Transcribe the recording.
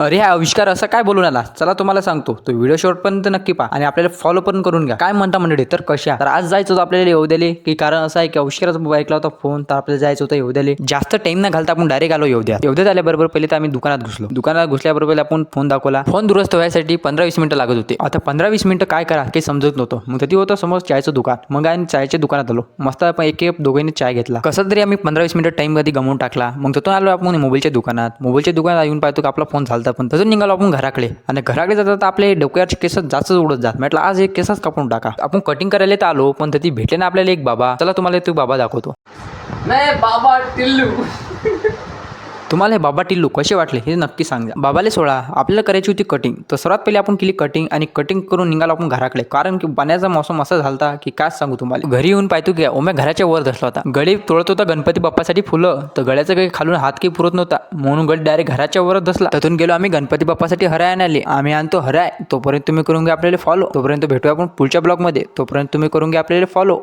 अरे हा आविष्कार असं काय बोलून आला? चला तुम्हाला सांगतो. तो व्हिडिओ शेवटपर्यंत नक्की पहा आणि आपल्याला फॉलो पण करून घ्या. काय म्हणता मंडळी? तर कशा? तर आज जायचं होतं आपल्याला येवद्याले, की कारण असं आहे की आविष्काराचा ऐकला होता फोन, तर आपल्याला जायचं होतं येवद्याले. जास्त टाइम न घालता आपण डायरेक्ट आलो येवद्यात. येवद्यात आल्याबरोबर पहिले तर आम्ही दुकानात घुसलो. दुकानात घुसल्याबरोबर आपण फोन दाखवला. फोन दुरुस्त व्हायसाठी 15-20 मिनिटं लागत होते. आता 15-20 मिनिटं काय करा काही समजत नव्हतं. मग तिथे होतं समोर चायचं दुकान. मग आम्ही चायच्या दुकानात आलो. मस्त आपण एक दोघांनी चाय घेतला. कसं तरी आम्ही 15-20 मिनिटं टाइम मध्ये गमावून टाकला. मग तिथून आलो आपण मोबाईलच्या दुकानात. मोबाईलच्या दुकानात येऊन पाहतो की आपला फोन झालता, पण तसं निघालो आपण घराकडे. आणि घराकडे जातात आपले डोक्यावरचे केस जास्तच उडत जात. म्हटलं आज एक केसच कापून टाका. आपण कटिंग करायला तर आलो, पण तिथे भेटले ना आपल्याला एक बाबा. चला तुम्हाला तो बाबा दाखवतो. मैं बाबा टिल्लू. तुम्हाला हे बाबा टिल्लू कसे वाटले हे नक्की सांगा. बाबाले सोडा, आपल्याला करायची होती कटिंग. तर सर्वात पहिले आपण केली कटिंग आणि कटिंग करून निघालो आपण घराकडे. कारण की पाण्याचा मौसम असा झालता की काय सांगू तुम्हाला. घरी येऊन पाहतो की ओम्या घराच्या वर धसला होता. गडी तोडत होता गणपती बाप्पासाठी फुलं, तर गळ्याचं काही खालून हात काही पुरत नव्हता, म्हणून गडी डायरेक्ट घराच्या वरच धसला. तिथून गेलो आम्ही गणपती बाप्पासाठी हराय आणाले. आम्ही आणतो हराय. तोपर्यंत तुम्ही करून घ्या आपल्याला फॉलो. तोपर्यंत भेटूया आपण पुढच्या ब्लॉगमध्ये. तोपर्यंत तुम्ही करून घ्या आपल्याला फॉलो.